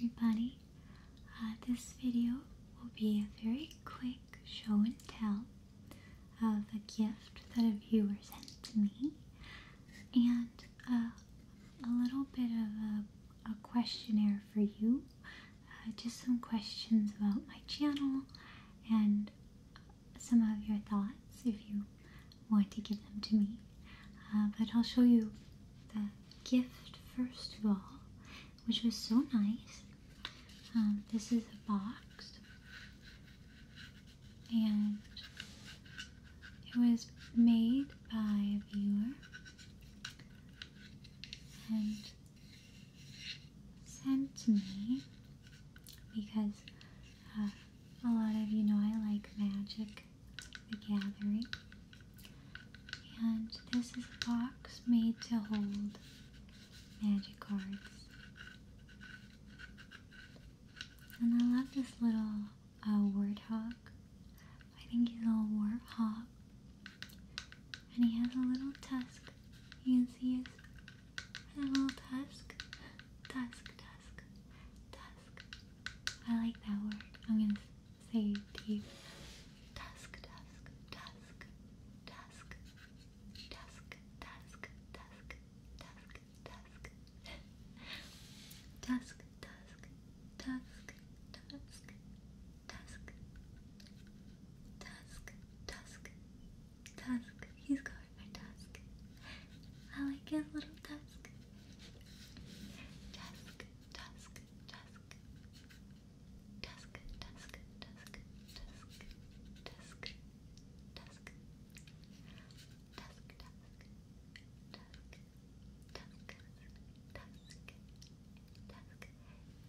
everybody. This video will be a very quick show and tell of a gift that a viewer sent to me, and a little bit of a questionnaire for you. Just some questions about my channel and some of your thoughts if you want to give them to me. But I'll show you the gift first of all, which was so nice. This is a box, and it was made by a viewer and sent to me because a lot of you know I like Magic the Gathering, and this is a box made to hold magic cards. And I love this little warthog. I think he's a little warthog. And he has a little tusk. You can see his little tusk. Tusk. I like that word. I'm going to say it to you. Tusk. He's got a tusk. I like his little tusk. Tusk.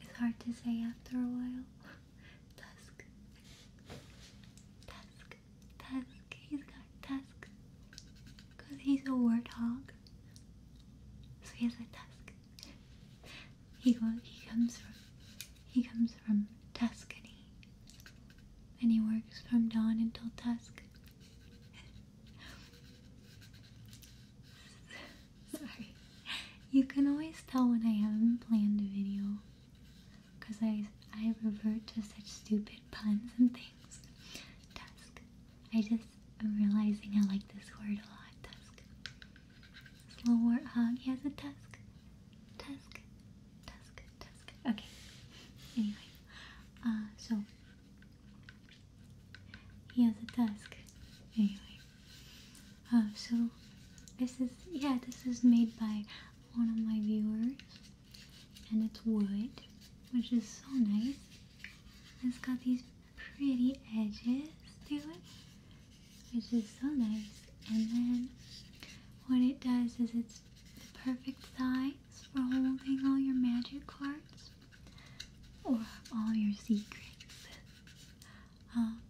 It's hard to say after a while. Tusk. He's got tusk. Because he's a warthog. So he has a tusk. He comes from Tuscany. And he works from dawn until dusk. Sorry. You can always tell when I haven't planned a video, because I revert to such stupid puns and things. Tusk. I'm realizing I like this word a lot. Tusk. This little warthog, he has a tusk. Tusk. Okay. Anyway. So he has a tusk. Anyway. So this is made by one of my viewers, and it's wood, which is so nice. It's got these pretty edges to it, which is so nice. And then what it does is it's the perfect size for holding all your magic cards or all your secrets.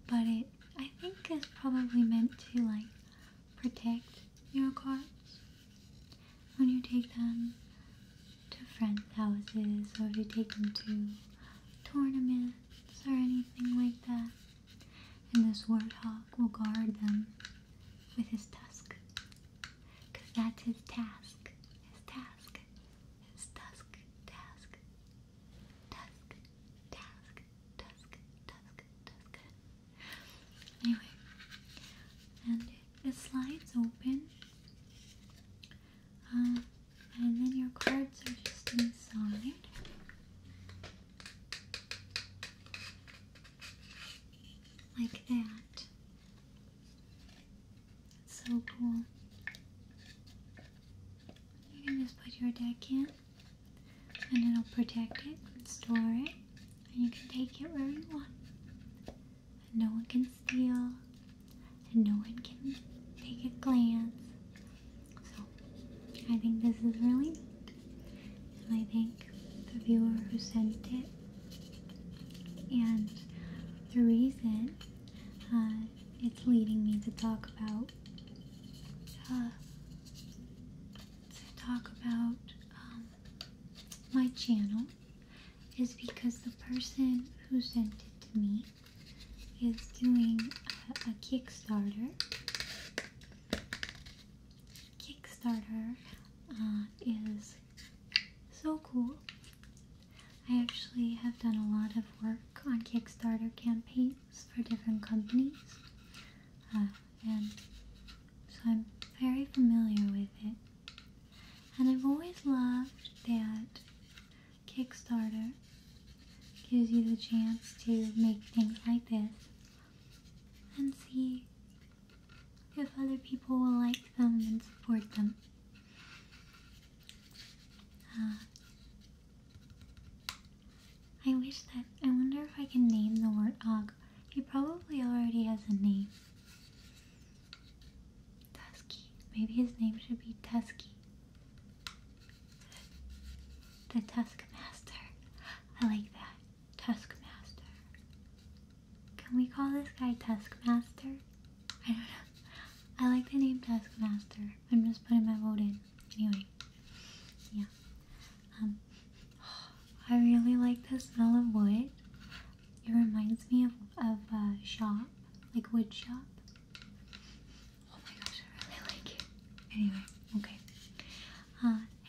But I think is probably meant to like protect your cards when you take them to friends' houses, or if you take them to tournaments or anything like that. And this warthog will guard them with his tusk, because that's his task. Anyway, and it slides open, and then your cards are just inside. Like that. It's so cool. You can just put your deck in, and it'll protect it and store it, and you can take it wherever you want. And no one can steal, and no one can take a glance. So I think this is really neat, and I thank the viewer who sent it. And the reason it's leading me to talk about my channel is because the person who sent it to me is doing a Kickstarter. Kickstarter is so cool. I actually have done a lot of work on Kickstarter campaigns for different companies, and so I'm very familiar with it. And I've always loved that Kickstarter gives you the chance to make things like this and see if other people will like them and support them. I wonder if I can name the warthog. He probably already has a name. Tusky. Maybe his name should be Tusky. The Tusk Master. I like that. Tusk Master. Can we call this guy Tusk Master? I don't know. I like the name Tusk Master. I'm just putting my vote in. Anyway. Yeah. I really like the smell of wood. It reminds me of a shop, like wood shop. Oh my gosh, I really like it. Anyway, okay.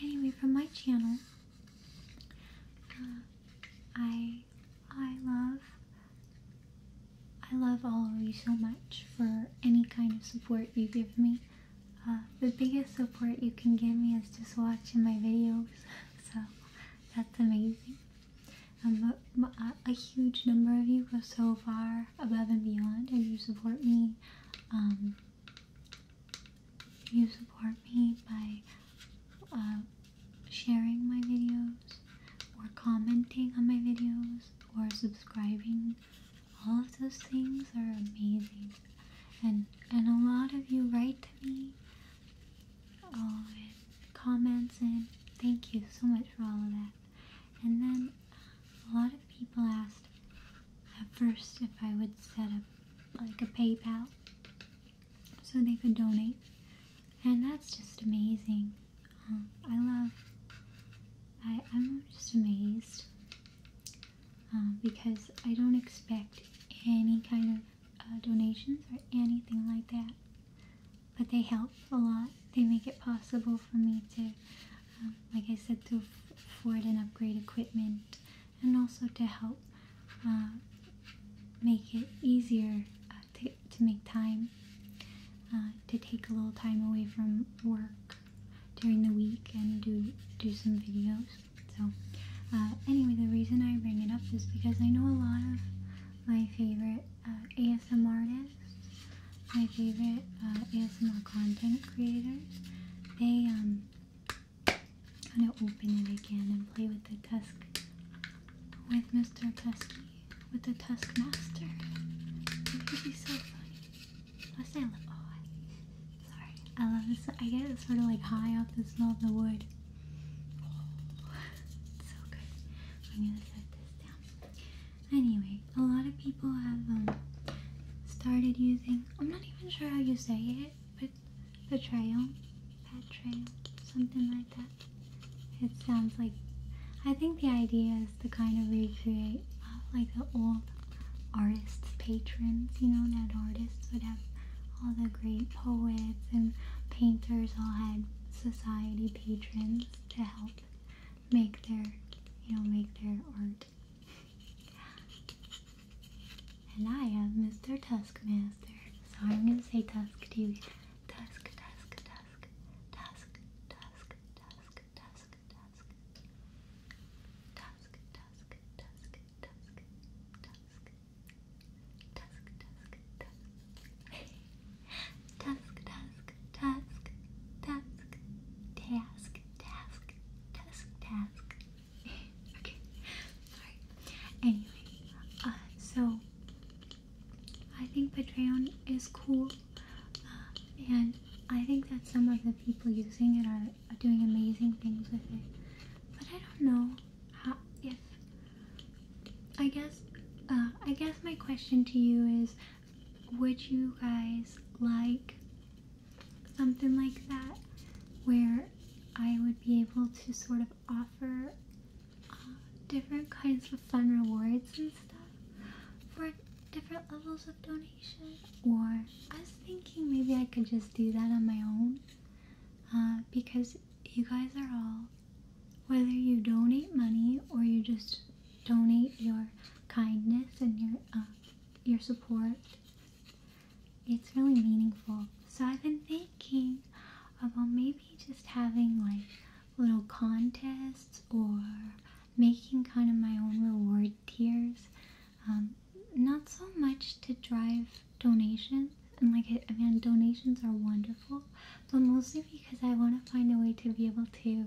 Anyway, from my channel, I love all of you so much for any kind of support you give me. The biggest support you can give me is just watching my videos, so that's amazing. A huge number of you go so far above and beyond, and you support me. You support me by sharing my videos, or commenting on my videos, or subscribing. All of those things are amazing, and a lot of you write to me, and comments, and thank you so much for all of that. And then a lot of people asked at first if I would set up like a PayPal so they could donate, and that's just amazing. I'm just amazed because I don't expect any kind of donations or anything like that, but they help a lot. They make it possible for me to, like I said, to afford and upgrade equipment, and also to help make it easier to make time, to take a little time away from work during the week and do some videos. So anyway, the reason I bring it up is because I know a lot of my favorite ASM artists, my favorite ASMR content creators, they I'm gonna open it again and play with the tusk, with Mr. Tusky, with the Tusk Master. It would be so funny. Let's say, oh, sorry, I love this. I get sort of like high off the smell of the wood. Oh, it's so good. I'm gonna set this down. Anyway, a lot of people have started using, I'm not even sure how you say it, but betrayal, something like that. It sounds like, I think the idea is to kind of recreate like the old artists' patrons, you know, that artists would have all the great poets and painters all had society patrons to help make their, make their art. And I am Mr. Tusk Master, so I'm going to say Tusk to you. Tusk, Tusk, Tusk, Tusk, Tusk, Tusk, Tusk, Tusk, Tusk, Tusk, Tusk, Tusk, Tusk, Tusk, Tusk, Tusk, Tusk, Task, Task, Tusk, Task. Okay, sorry. Anyway, so I think Patreon is cool, and I think that some of the people using it are doing amazing things with it. But I don't know how, if, I guess my question to you is, would you guys like something like that, where I would be able to sort of offer different kinds of fun rewards and stuff for different levels of donation? Or I was thinking maybe I could just do that on my own, because you guys are all, whether you donate money or you just support. It's really meaningful. So I've been thinking about maybe just having like little contests or making kind of my own reward tiers. Not so much to drive donations, and like I mean donations are wonderful, but mostly because I want to find a way to be able to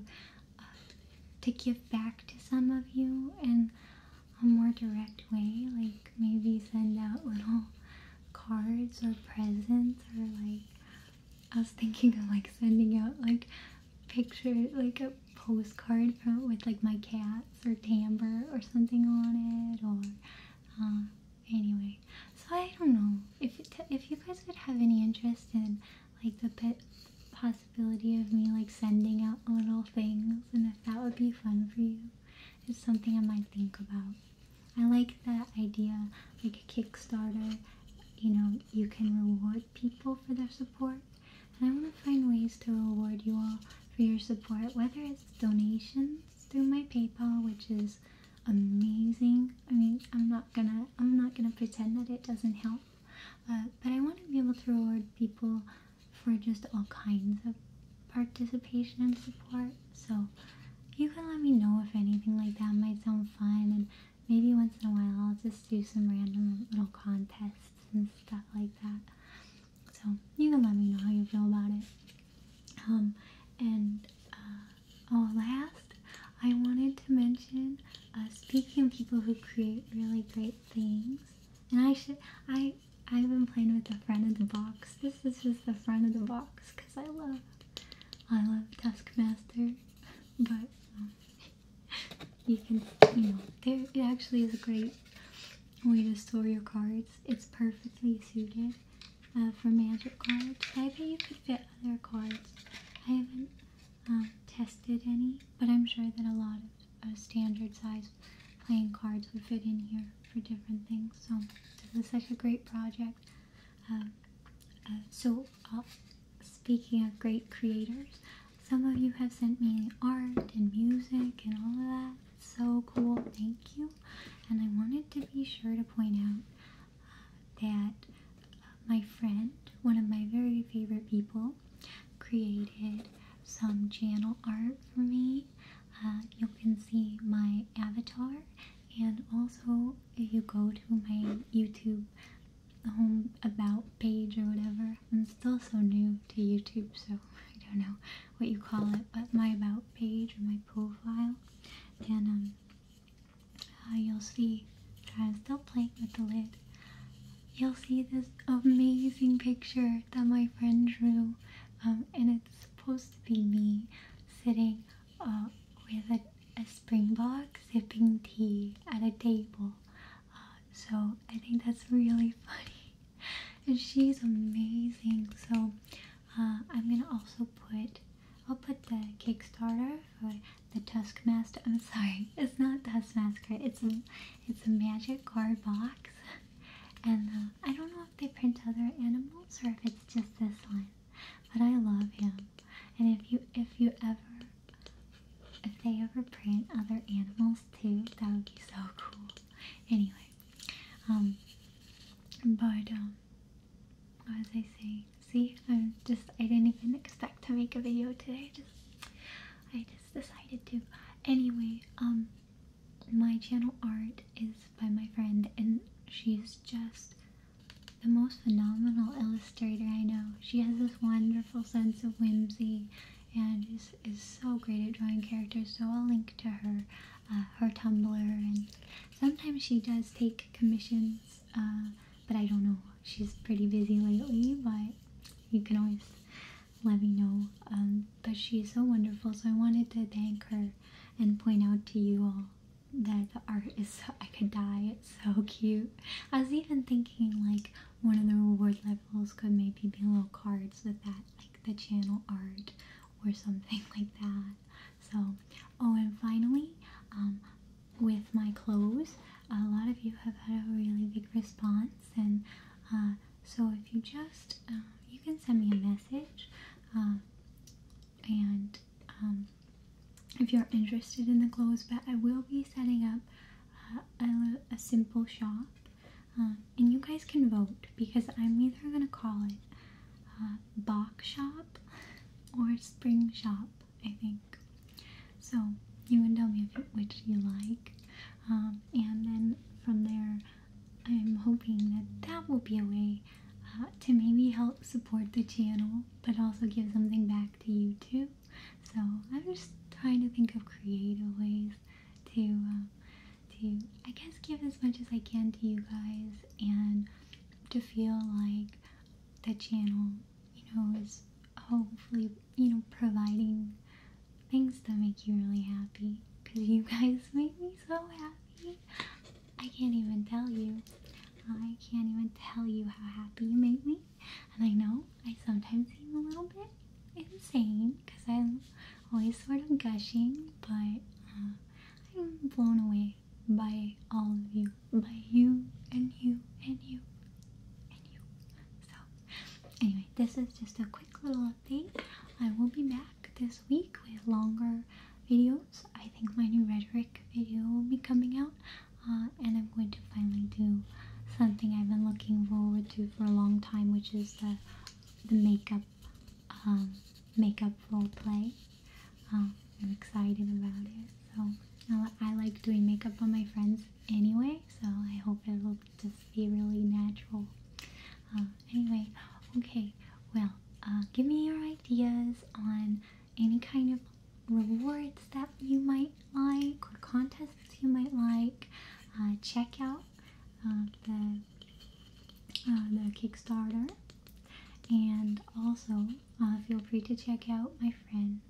give back to some of you in a more direct way, like maybe send out little cards or presents, or like I was thinking of like sending out like picture, like a postcard from with like my cats or timbre or something on it, or anyway. So I don't know if you guys would have any interest in like the possibility of me like sending out little things, and if that would be fun for you. It's something I might think about. I like that idea, like a Kickstarter, you know, you can reward people for their support. And I want to find ways to reward you all for your support, whether it's donations through my PayPal, which is amazing. I mean, I'm not gonna pretend that it doesn't help, but I want to be able to reward people for just all kinds of participation and support. So you can let me know if anything like that might sound fun, and maybe once in a while I'll just do some random little contests and stuff like that. So you can let me know how you feel about it. Oh, last, I wanted to mention, speaking of people who create really great things, and I've been playing with the front of the box. This is just the front of the box because I love Taskmaster, but you can, you know, it actually is a great way to store your cards. It's perfectly suited for magic cards. I bet you could fit other cards. I haven't tested any, but I'm sure that a lot of standard size playing cards would fit in here for different things. So this is such a great project. Speaking of great creators, some of you have sent me art and music and all of that. It's so cool. Thank you. And I wanted to be sure to point out that my friend, one of my very favorite people, created some channel art for me. You can see my avatar, and also if you go to my YouTube home about page or whatever, I'm still so new to YouTube, so I don't know what you call it, but my about page or my profile, and you'll see, I'm still playing with the lid, you'll see this amazing picture that my friend drew, and it's supposed to be me sitting with a springbok sipping tea at a table. So I think that's really funny, and she's amazing. So I'm gonna also I'll put the Kickstarter for the Tuskmaster. I'm sorry, it's not Tuskmaster. It's a magic card box, and I don't know if they print other animals or if it's just this one, but I love him. And if they ever print other animals too, that would be so cool. Anyway, what was I saying? See, I didn't even expect to make a video today. I just decided to. Anyway, my channel art is by my friend, and she's just the most phenomenal illustrator I know. She has this wonderful sense of whimsy and is so great at drawing characters, so I'll link to her Tumblr, and sometimes she does take commissions, but I don't know, she's pretty busy lately, but you can always let me know. But she's so wonderful, so I wanted to thank her and point out to you all that the art is so, I could die, it's so cute. I was even thinking like one of the reward levels could maybe be little cards with that, like the channel art or something like that. So, oh, and finally, with my clothes, a lot of you have had a really big response, and so if you just you can send me a message, and if you're interested in the clothes, but I will be setting up a simple shop And you guys can vote because I'm either gonna call it Bach Shop or Spring Shop, I think. So you can tell me which you like, and then from there, I'm hoping that that will be a way to maybe help support the channel, but also give something back to you too. So I'm just trying to think of creative ways to I guess give as much as I can to you guys, and to feel like the channel, is hopefully, providing things that make you really happy. Because you guys make me so happy. I can't even tell you. I can't even tell you how happy you make me. And I know I sometimes seem a little bit insane because I'm always sort of gushing, but I'm blown away by all of you, by you and you and you and you. So anyway, this is just a quick little update. I will be back this week with longer videos. I think my new rhetoric video will be coming out, and I'm going to finally do something I've been looking forward to for a long time, which is the makeup role play. I'm excited about it. So I like doing makeup on my friends anyway, so I hope it will just be really natural. Anyway, okay, well, give me your ideas on any kind of rewards that you might like or contests you might like. Check out the Kickstarter, and also feel free to check out my friend's.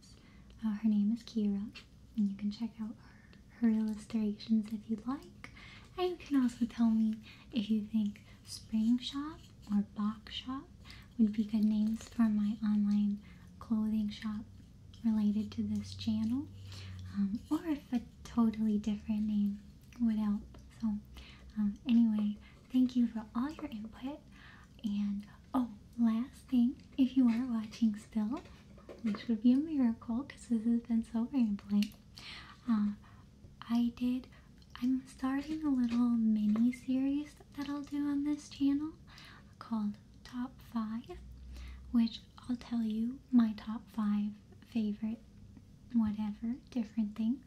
Her name is Kira, and you can check out her illustrations if you'd like. And you can also tell me if you think Spring Shop or Bach Shop would be good names for my online clothing shop related to this channel, or if a totally different name would help. So anyway, thank you for all your input. And oh, last thing, if you are watching still, which would be a miracle because this has been so rambling, I'm starting a little mini series that I'll do on this channel called Top 5, which I'll tell you my top 5 favorite whatever different things,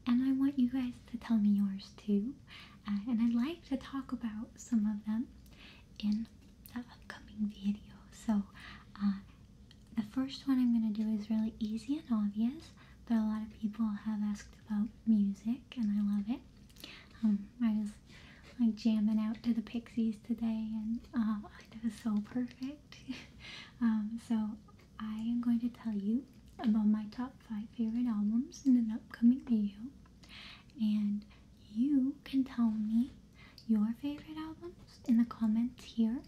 and I want you guys to tell me yours too, and I'd like to talk about some of them in the upcoming video. So the first one I'm going to do is really easy and obvious, but a lot of people have asked about music, and I love it. I was like jamming out to the Pixies today, and it was so perfect. So I am going to tell you about my top 5 favorite albums in an upcoming video, and you can tell me your favorite albums in the comments here,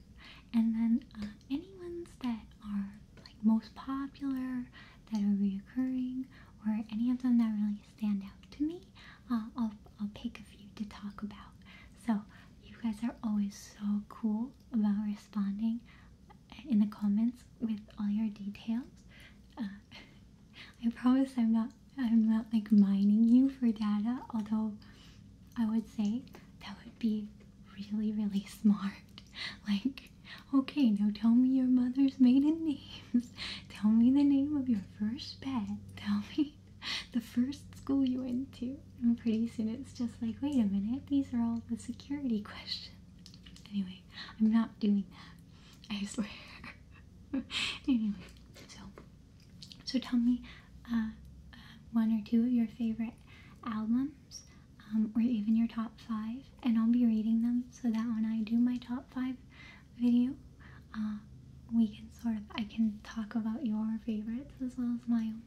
and then any ones that are like most popular, that are reoccurring, or any of them that really stand out to me, I'll pick a few to talk about. So you guys are always so cool about responding in the comments with all your details. I promise I'm not like mining you for data, although I would say that would be really, really smart. Like, okay, now tell me your mother's maiden names. Tell me the name of your first pet. Tell me the first school you went to. And pretty soon it's just like, wait a minute, these are all the security questions. Anyway, I'm not doing that, I swear. Anyway, so tell me one or two of your favorite albums, or even your top 5, and I'll be reading them so that when I do my top 5 video, I can talk about your favorites as well as my own.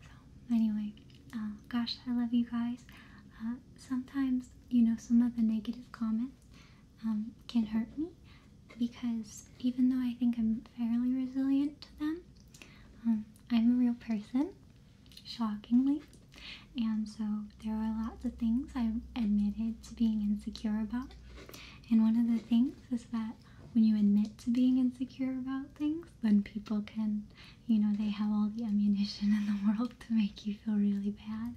So anyway, gosh, I love you guys. Sometimes, some of the negative comments can hurt me, because even though I think I'm fairly resilient to them, I'm a real person, shockingly, and so there are lots of things I'm admitted to being insecure about. And one of the things is that when you admit to being insecure about things, then people can, they have all the ammunition in the world to make you feel really bad.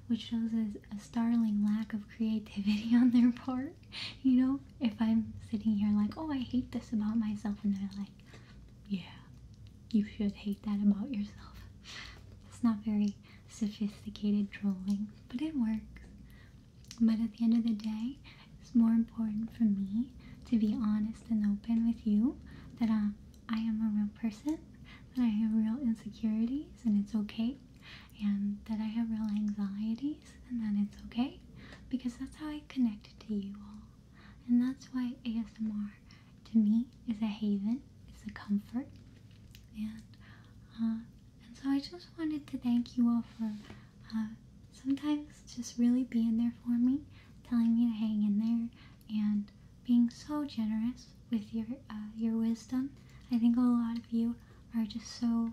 which shows a startling lack of creativity on their part. You know, if I'm sitting here like, oh, I hate this about myself, and they're like, yeah, you should hate that about yourself. It's not very sophisticated trolling, but it works. But at the end of the day, it's more important for me to be honest and open with you that I am a real person, that I have real insecurities, and it's okay, and that I have real anxieties, and that it's okay, because that's how I connect to you all. And that's why ASMR to me is a haven, it's a comfort, and so I just wanted to thank you all for sometimes just really being there for me, telling me to hang in there, and being so generous with your wisdom. I think a lot of you are just so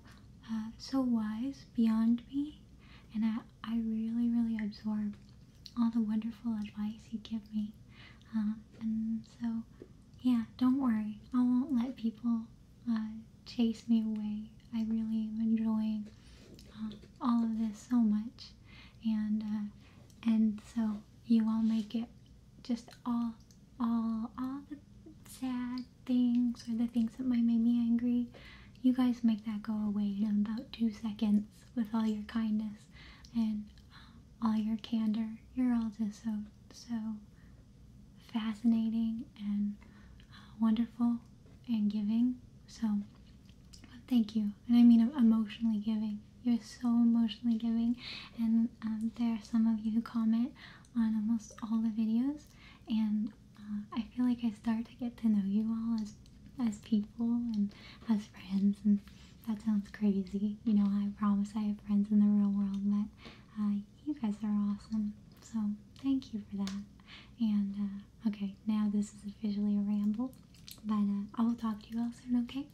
wise beyond me, and I really, really absorb all the wonderful advice you give me. And so, yeah, don't worry. I won't let people chase me away. I really am enjoying all of this so much, and so you all make it just all the sad things or the things that might make me angry. You guys make that go away in about 2 seconds with all your kindness and all your candor. You're all just so fascinating and wonderful and giving. So thank you. And I mean emotionally giving. You're so emotionally giving, and there are some of you who comment on almost all the videos, and I feel like I start to get to know you all as people and as friends, and that sounds crazy. You know, I promise I have friends in the real world, but you guys are awesome. So thank you for that. And okay, now this is officially a ramble, but I will talk to you all soon, okay?